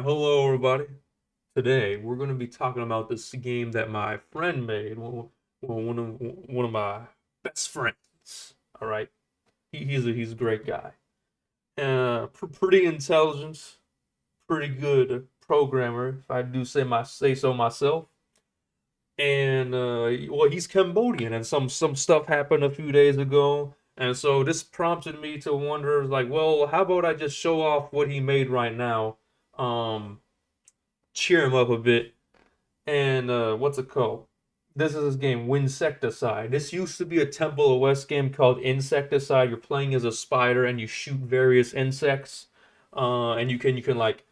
Hello everybody. Today we're going to be talking about this game that my friend made. One of my best friends. All right, he's a great guy. Pretty intelligent, pretty good programmer, if I do say so myself. And well, he's Cambodian, and some stuff happened a few days ago, and so this prompted me to wonder, like, well, how about I just show off what he made right now? Um, Cheer him up a bit. And what's it called? This is his game, Winsecticide. This used to be a Temple of West game called Insecticide. You're playing as a spider and you shoot various insects. And you can like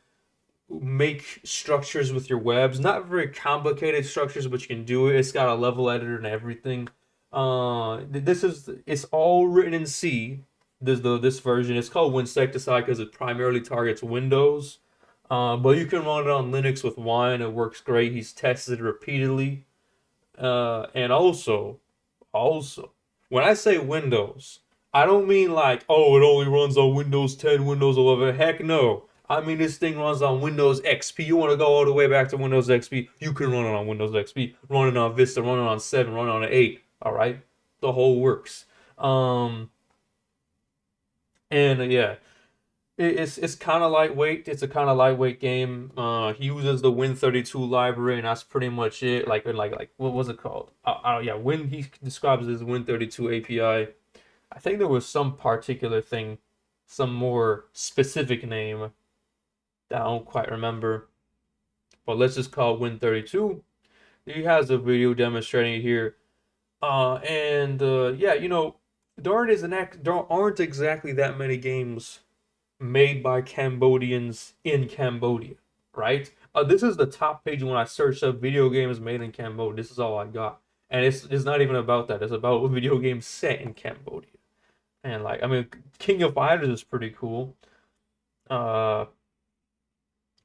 make structures with your webs. Not very complicated structures, but you can do it. It's got a level editor and everything. It's all written in C. This version. It's called Winsecticide because it primarily targets Windows. But you can run it on Linux with Wine. It works great. He's tested it repeatedly. And also, when I say Windows, I don't mean like, oh, it only runs on Windows 10, Windows 11. Heck no. I mean, this thing runs on Windows XP. You want to go all the way back to Windows XP? You can run it on Windows XP. Run it on Vista. Run it on 7. Run it on 8. All right? The whole works. And yeah, it's kind of lightweight. It's a kind of lightweight game. He uses the Win32 library, and that's pretty much it. Like what was it called? Yeah, Win. He describes it as Win32 API. I think there was some particular thing, some more specific name that I don't quite remember. But let's just call it Win32. He has a video demonstrating it here. And yeah, there aren't exactly that many games made by Cambodians in Cambodia, right? This is the top page when I searched up video games made in Cambodia. This is all I got. And it's not even about that. It's about video games set in Cambodia. And like, I mean, King of Fighters is pretty cool. Uh,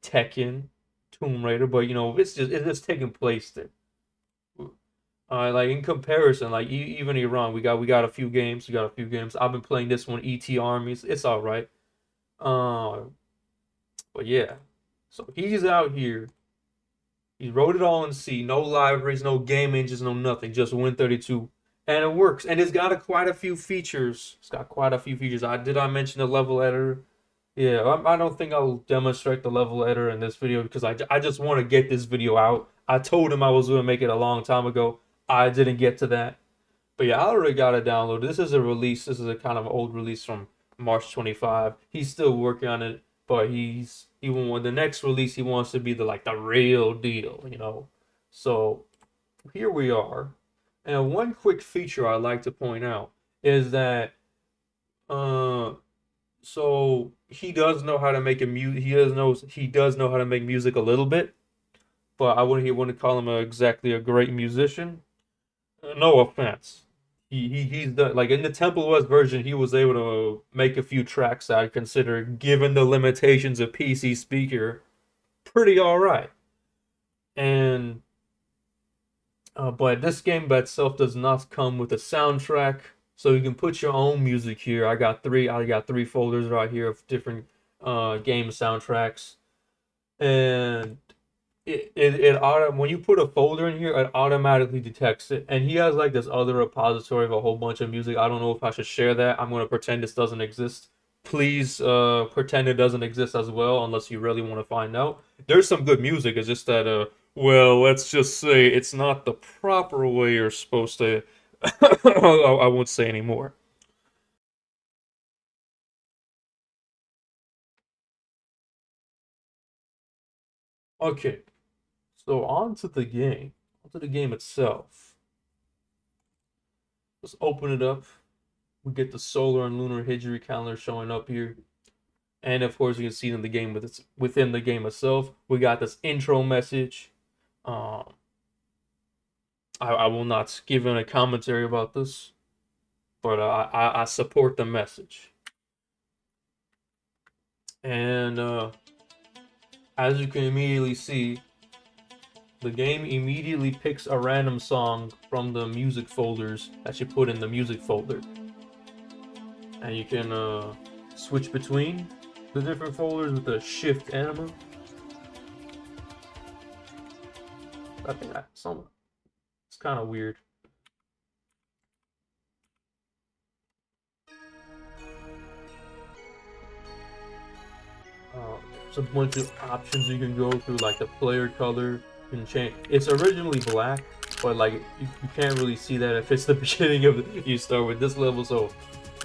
Tekken, Tomb Raider, but it's just taking place there. Like in comparison, like even Iran, we got a few games. We got a few games. I've been playing this one, ET Armies. It's all right. Uh, but yeah, so he's out here. He wrote it all in C. No libraries, no game engines, no nothing. Just Win32, and it works. And it's got quite a few features. It's got quite a few features. I mention the level editor? Yeah, I don't think I'll demonstrate the level editor in this video because I just want to get this video out. I told him I was going to make it a long time ago. I didn't get to that. But yeah, I already got it downloaded. This is a release. This is a kind of old release from March 25. He's still working on it, but even when the next release, he wants to be the real deal. So here we are. And one quick feature I'd like to point out is that uh so he does know how to make he does know how to make music a little bit, but I wouldn't call him exactly a great musician. No offense. He's done, like, in the Temple West version, he was able to make a few tracks that I consider, given the limitations of PC speaker, pretty all right. And but this game by itself does not come with a soundtrack, so you can put your own music here. I got three folders right here of different game soundtracks, and when you put a folder in here, it automatically detects it. And he has like this other repository of a whole bunch of music. I don't know if I should share that. I'm gonna pretend this doesn't exist. Please pretend it doesn't exist as well, unless you really want to find out. There's some good music. It's just that well, let's just say it's not the proper way you're supposed to. I won't say anymore. Okay, so on to the game itself. Let's open it up. We get the solar and lunar Hijri calendar showing up here. And of course, you can see in the game within the game itself, we got this intro message. Um, I will not give any commentary about this, but I support the message. And as you can immediately see, the game immediately picks a random song from the music folders that you put in the music folder, and you can switch between the different folders with the shift enema. I think it's kind of weird. There's a bunch of options you can go through, like the player color. You can change. It's originally black, but like you can't really see that if it's the beginning of the, you start with this level. So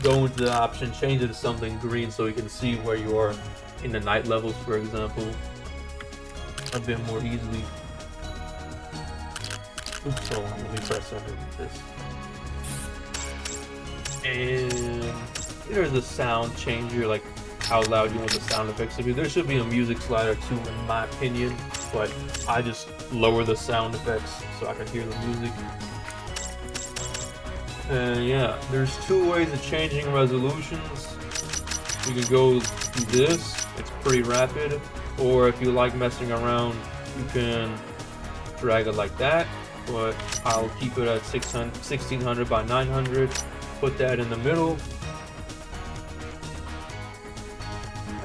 go into the option, change it to something green so you can see where you are in the night levels, for example, a bit more easily. Oops, hold on, let me press underneath this. And there's a sound changer, like how loud you want the sound effects to be. There should be a music slider too, in my opinion, but I just lower the sound effects so I can hear the music. And yeah, there's two ways of changing resolutions. You can go through this, it's pretty rapid, or if you like messing around, you can drag it like that, but I'll keep it at 1600 by 900, put that in the middle.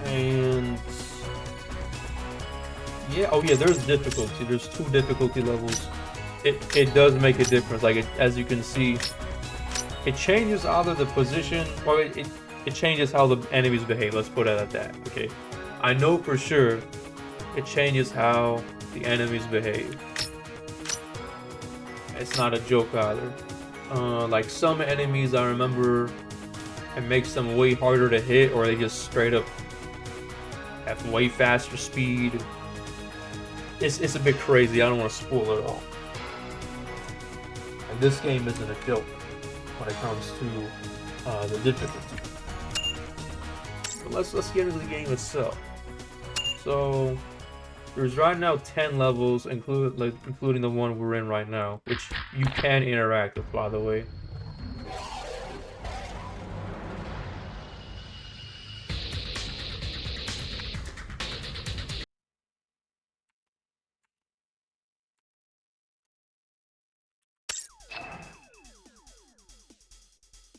And yeah, oh yeah, there's difficulty. There's 2 difficulty levels. It does make a difference. Like as you can see, it changes either the position or it changes how the enemies behave. Let's put it at that. Okay, I know for sure it changes how the enemies behave. It's not a joke either. Like some enemies, I remember it makes them way harder to hit, or they just straight up have way faster speed. It's a bit crazy. I don't want to spoil it all. And this game isn't a joke when it comes to the difficulty. But let's get into the game itself. So there's right now 10 levels, including the one we're in right now, which you can interact with, by the way.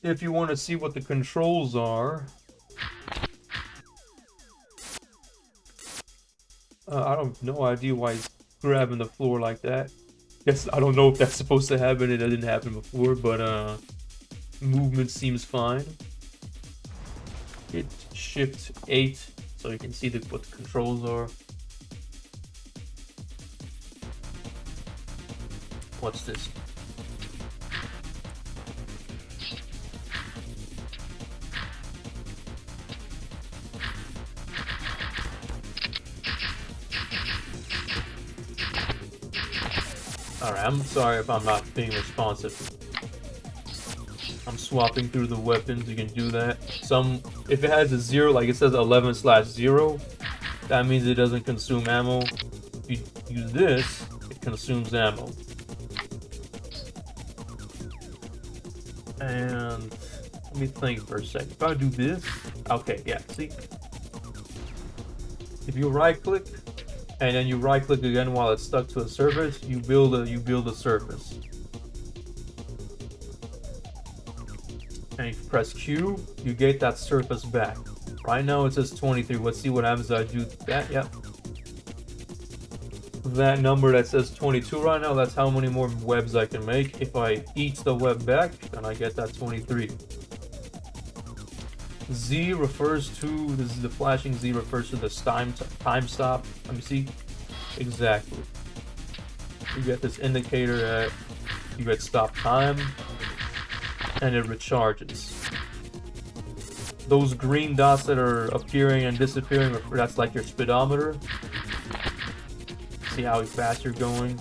If you want to see what the controls are, I don't no idea why he's grabbing the floor like that. Guess I don't know if that's supposed to happen. It didn't happen before, but movement seems fine. Hit Shift 8 so you can see what the controls are. What's this? Alright, I'm sorry if I'm not being responsive. I'm swapping through the weapons, you can do that. If it has a 0, like it says 11/0, that means it doesn't consume ammo. If you use this, it consumes ammo. And let me think for a second. If I do this, okay, yeah, see? If you right click, and then you right click again while it's stuck to a surface, you build a surface. And if you press Q, you get that surface back. Right now it says 23. Let's see what happens if I do that. Yep. That number that says 22 right now, that's how many more webs I can make. If I eat the web back, then I get that 23. Z refers to, this is the flashing Z refers to the time stop. Let me see. Exactly. You get this indicator that you get stop time, and it recharges. Those green dots that are appearing and disappearing, that's like your speedometer. See how fast you're going.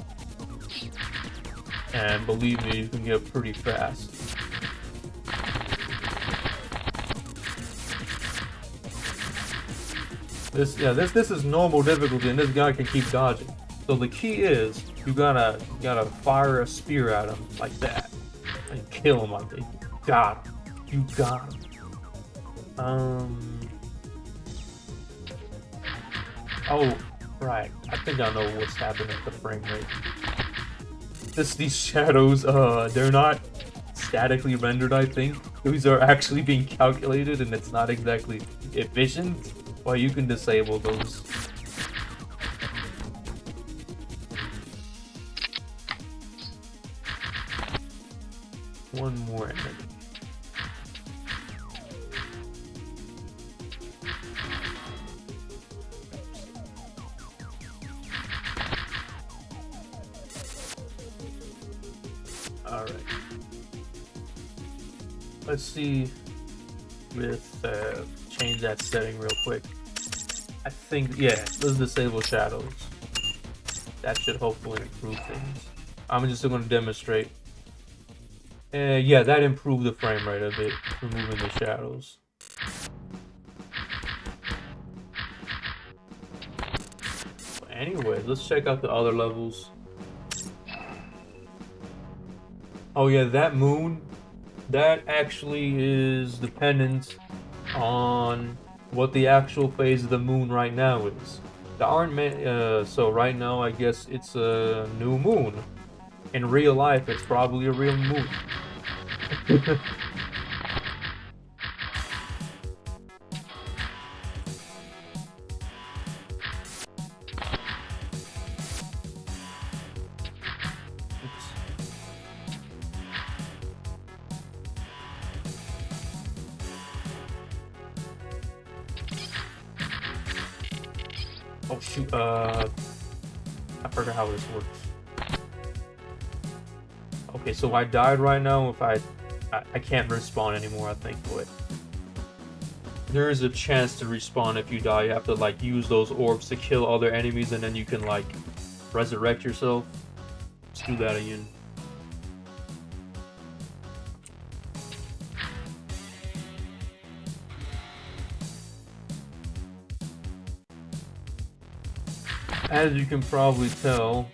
And believe me, you can get pretty fast. This is normal difficulty, and this guy can keep dodging. So the key is you gotta fire a spear at him like that and kill him like that. You got him. Oh, right. I think I know what's happening with the frame rate. These shadows, they're not statically rendered, I think. These are actually being calculated, and it's not exactly efficient. Well, you can disable those. One more enemy. All right. Let's see with change that setting real quick. I think, yeah, let's disable shadows. That should hopefully improve things. I'm just going to demonstrate. Yeah, that improved the frame rate a bit, removing the shadows. Anyway, let's check out the other levels. Oh yeah, that moon, that actually is dependent on what the actual phase of the moon right now is. There aren't many, so right now I guess it's a new moon. In real life, it's probably a real moon. Oh shoot, I forgot how this works. Okay, so I died right now. If I can't respawn anymore, I think. Wait. There is a chance to respawn if you die. You have to like use those orbs to kill other enemies, and then you can like resurrect yourself. Let's do that again. As you can probably tell,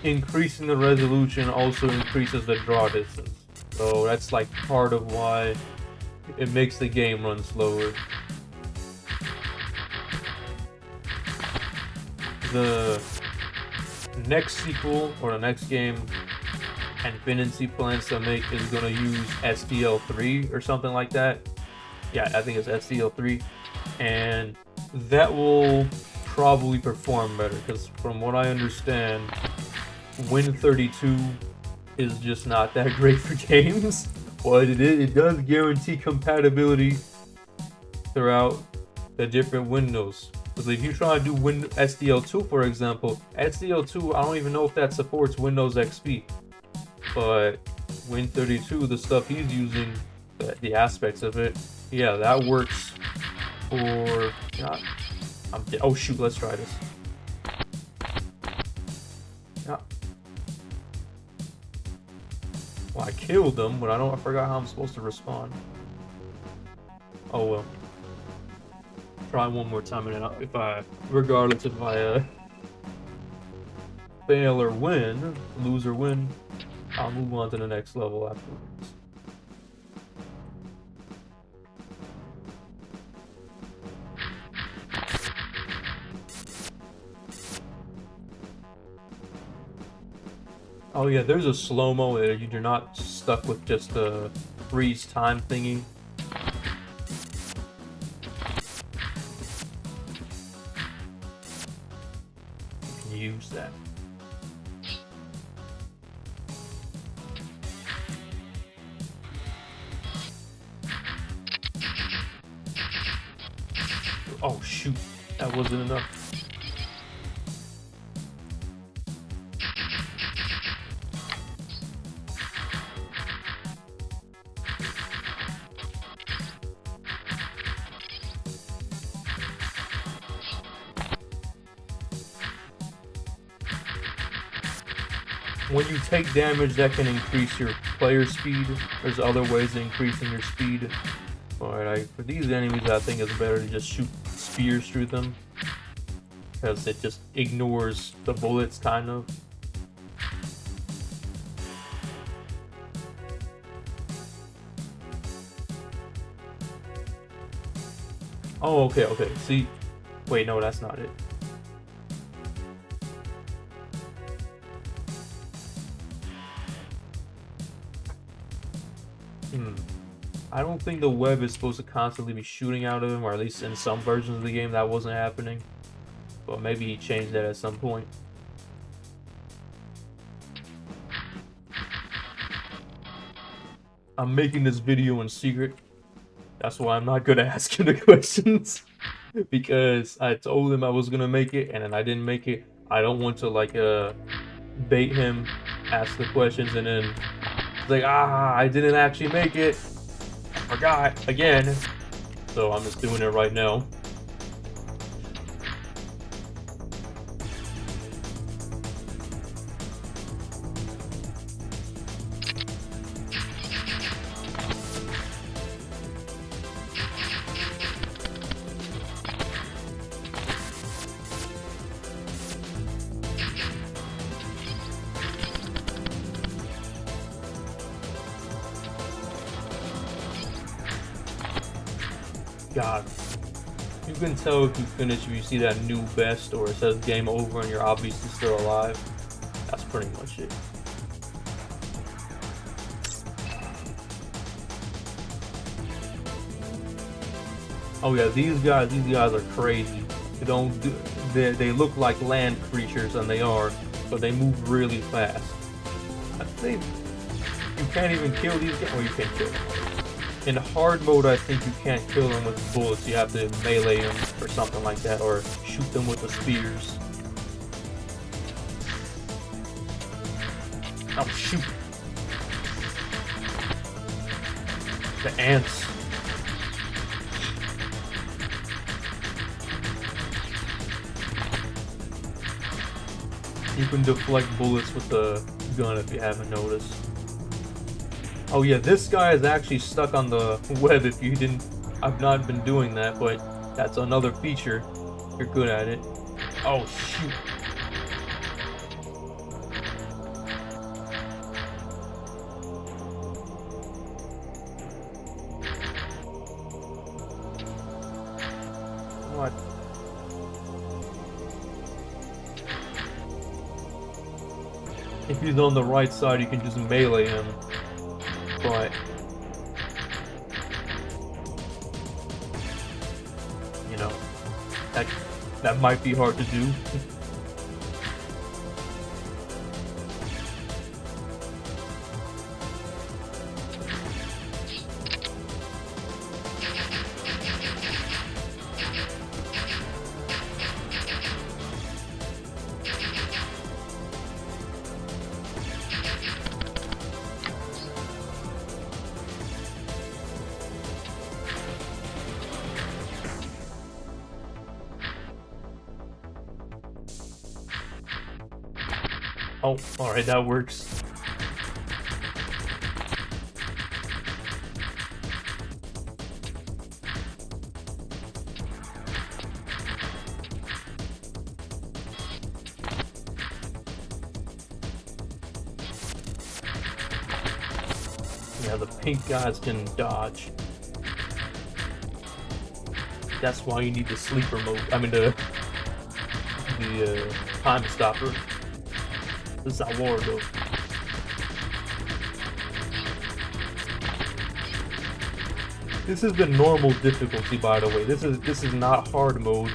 increasing the resolution also increases the draw distance. So that's like part of why it makes the game run slower. The next sequel, or the next game, Infinity plans to make, is going to use SDL3 or something like that. Yeah, I think it's SDL3. And that will probably perform better, because from what I understand, Win32 is just not that great for games. But it does guarantee compatibility throughout the different windows. Because if you try to do SDL2, for example, SDL2, I don't even know if that supports Windows XP. But Win32, the stuff he's using, the aspects of it, yeah, that works for... oh shoot, let's try this. Yeah. Well, I killed them, but I forgot how I'm supposed to respond. Oh well. Try one more time, and then regardless if I fail or win, lose or win, I'll move on to the next level afterwards. Oh yeah, there's a slow-mo that you're not stuck with just a freeze time thingy. You can use that. Oh shoot, that wasn't enough. When you take damage, that can increase your player speed. There's other ways of increasing your speed. But for these enemies, I think it's better to just shoot spears through them, because it just ignores the bullets, kind of. Oh, okay. See, wait, no, that's not it. I don't think the web is supposed to constantly be shooting out of him, or at least in some versions of the game that wasn't happening. But maybe he changed that at some point. I'm making this video in secret. That's why I'm not good at asking the questions. Because I told him I was gonna make it, and then I didn't make it. I don't want to like bait him, ask the questions, and then it's like, I didn't actually make it. I forgot again. So I'm just doing it right now. God, you can tell if you finish if you see that new best or it says game over and you're obviously still alive. That's pretty much it. Oh yeah, these guys are crazy. They look like land creatures, and they are, but they move really fast. I think you can't even kill these guys. Or you can kill them. In hard mode, I think you can't kill them with bullets. You have to melee them or something like that, or shoot them with the spears. Oh shoot! The ants. You can deflect bullets with the gun if you haven't noticed. Oh yeah, this guy is actually stuck on the web if you didn't... I've not been doing that, but that's another feature. You're good at it. Oh shoot. What? If he's on the right side, you can just melee him. But you know, that might be hard to do. Oh, alright, that works. Yeah, the pink guys can dodge. That's why you need the sleeper mode. I mean, the time stopper. This is our war though. This is the normal difficulty, by the way. This is not hard mode.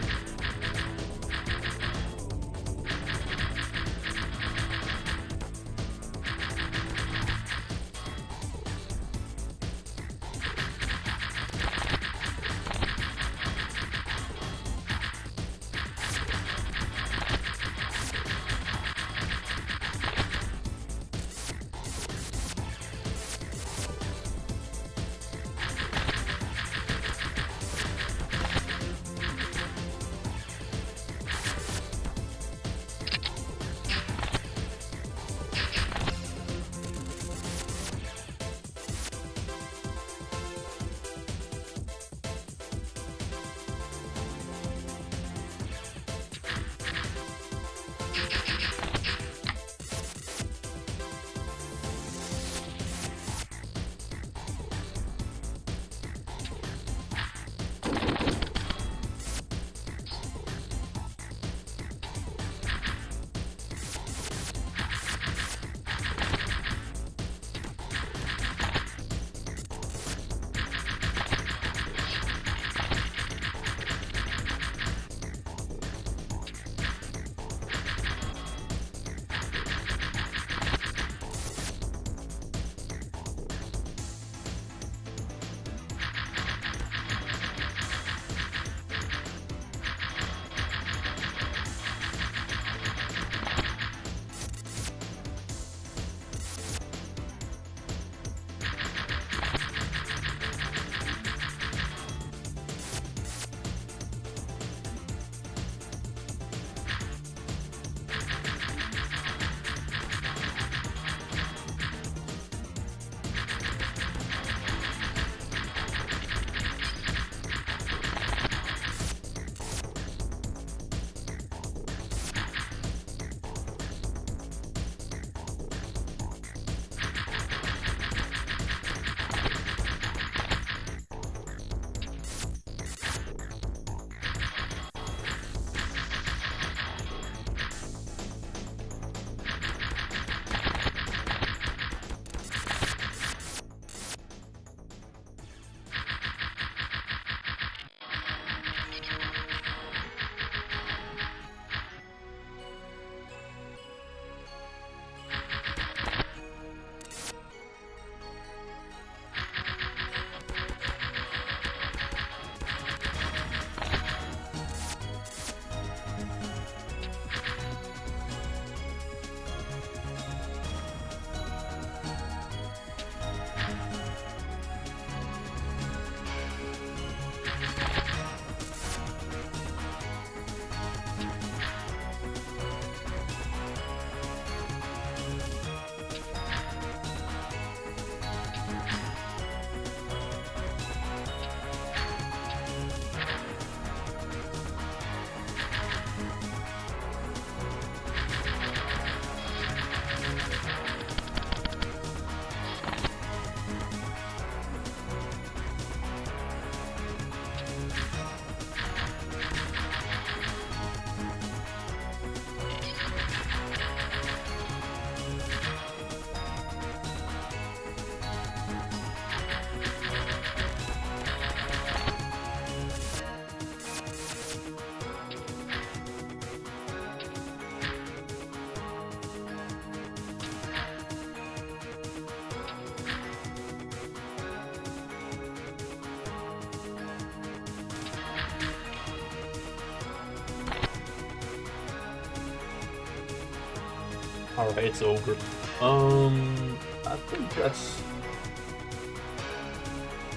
All right, it's over. I think that's.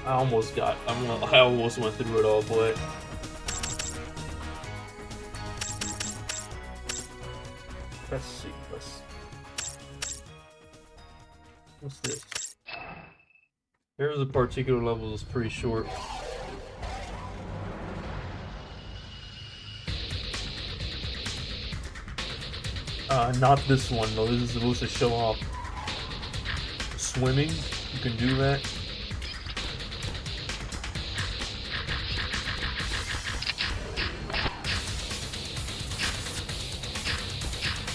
I almost went through it all, but let's see. What's this? Here's a particular level that's pretty short. Not this one though. This is supposed to show off swimming. You can do that.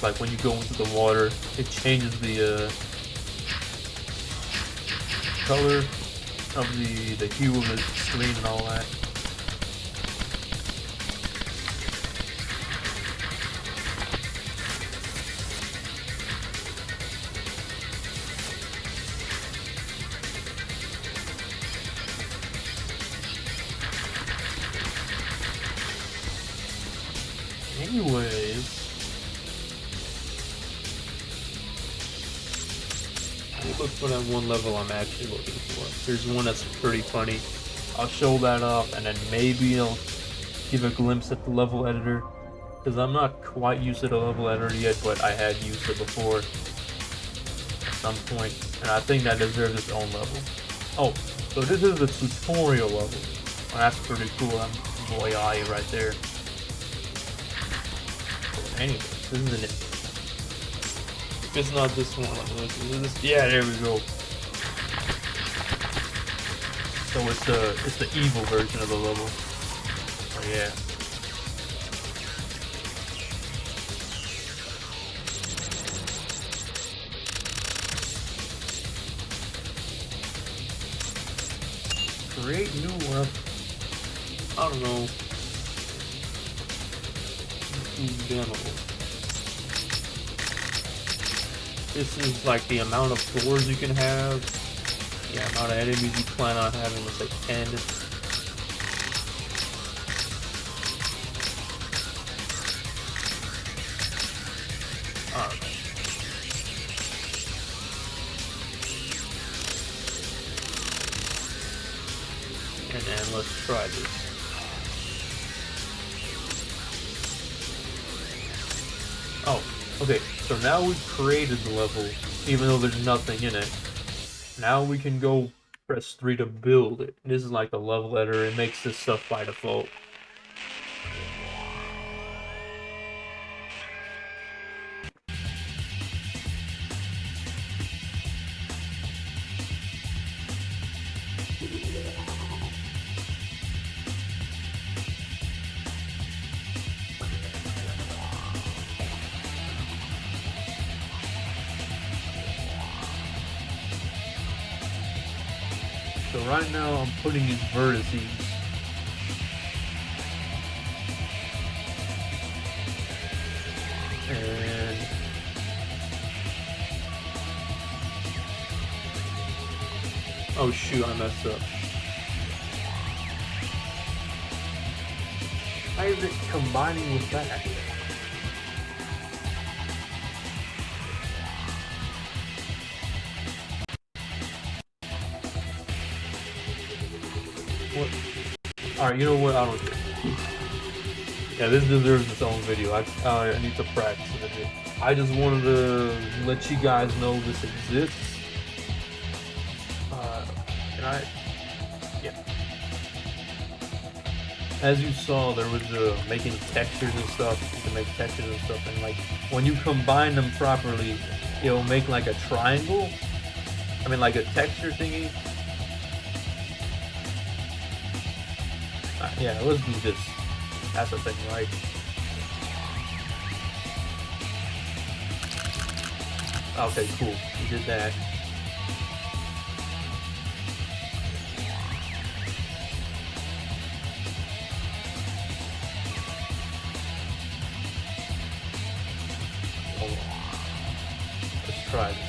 Like when you go into the water, it changes the color of the hue of the screen and all that. Anyways, look for that one level I'm actually looking for. There's one that's pretty funny. I'll show that off, and then maybe I'll give a glimpse at the level editor, because I'm not quite used to the level editor yet, but I had used it before at some point, and I think that deserves its own level. Oh, so this is the tutorial level. Well, that's pretty cool. I'm boy eye right there. Anyways, this isn't it. If it's not this one, yeah, there we go. So it's the evil version of the level. Oh yeah. Create new weapon. I don't know. Demo. This is like the amount of floors you can have. Yeah, amount of enemies you plan on having is like 10. Alright. And then let's try this. Oh, okay, so now we've created the level, even though there's nothing in it. Now we can go press 3 to build it. This is like the level editor, it makes this stuff by default. So right now I'm putting these vertices. And oh shoot, I messed up. Why is it combining with that? What? Alright, you know what? I don't care. Yeah, this deserves its own video. I need to practice it. I just wanted to let you guys know this exists. Yeah. As you saw, there was making textures and stuff. You can make textures and stuff, and like when you combine them properly, it'll make like a triangle. I mean, like a texture thingy. Yeah, let's do this. That's the thing, right? Okay, cool. We did that. Hold on. Let's try this.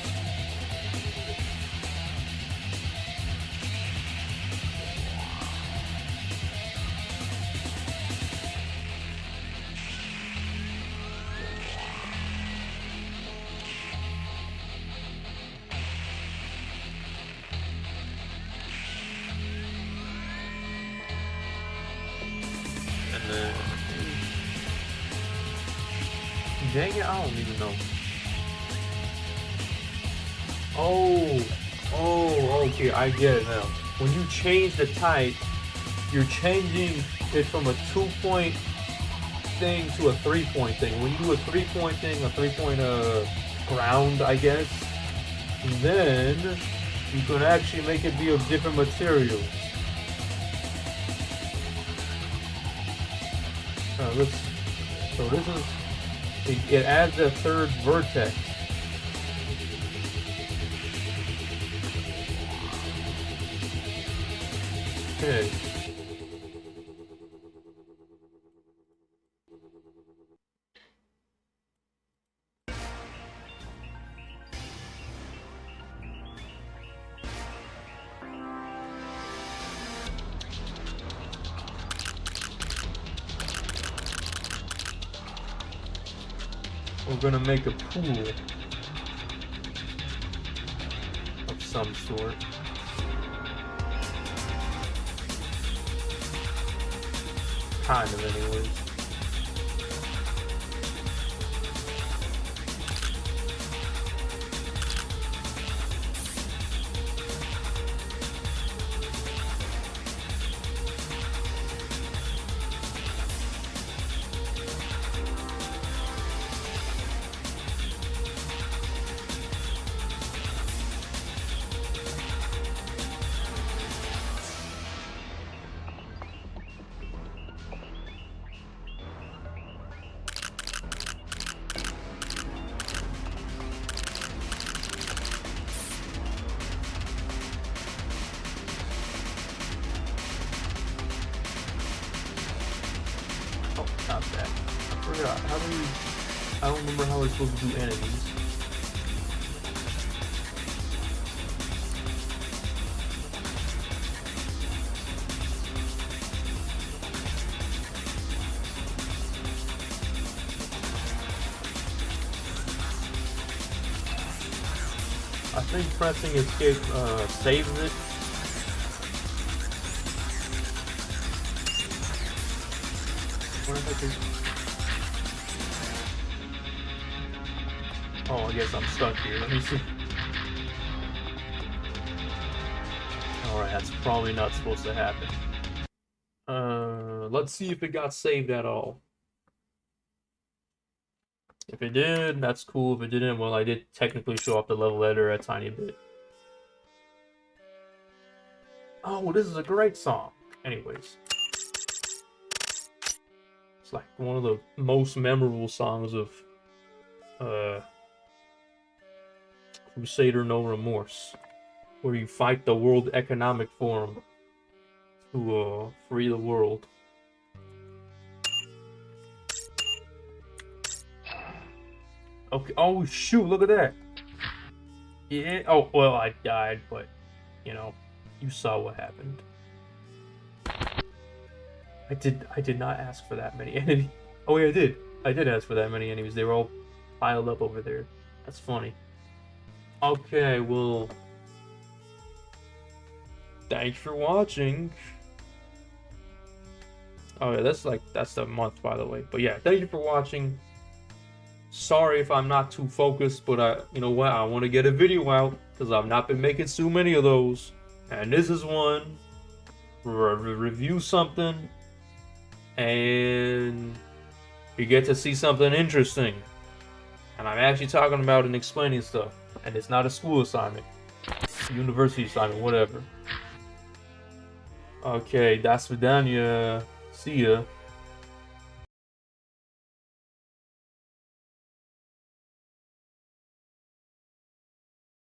dang it, I don't even know. Oh, okay, I get it now. When you change the type, you're changing it from a 2-point thing to a 3-point thing. When you do a 3-point thing, a 3-point ground, I guess, then you can actually make it be of different materials. So this is, it adds a third vertex. Okay. We're gonna make a pool of some sort. Kind of, anyways. Not that. I forgot. How do you... I don't remember how we're supposed to do enemies. I think pressing escape saves it. What if I can... Oh, I guess I'm stuck here. Let me see. Alright, that's probably not supposed to happen. Let's see if it got saved at all. If it did, that's cool. If it didn't, well, I did technically show up the level editor a tiny bit. Oh, this is a great song. Anyways. It's like one of the most memorable songs of Crusader No Remorse, where you fight the World Economic Forum to free the world. Okay. Oh shoot! Look at that. Yeah. Oh well, I died, but you know, you saw what happened. I did not ask for that many enemies. Oh yeah, I did. I did ask for that many enemies. They were all piled up over there. That's funny. Okay, well, thanks for watching. Oh yeah, that's the month, by the way. But yeah, thank you for watching. Sorry if I'm not too focused, but you know what? I want to get a video out because I've not been making too many of those, and this is one. Review something, and you get to see something interesting. And I'm actually talking about and explaining stuff, and it's not a school assignment, university assignment, whatever. Okay, das vidania. See ya.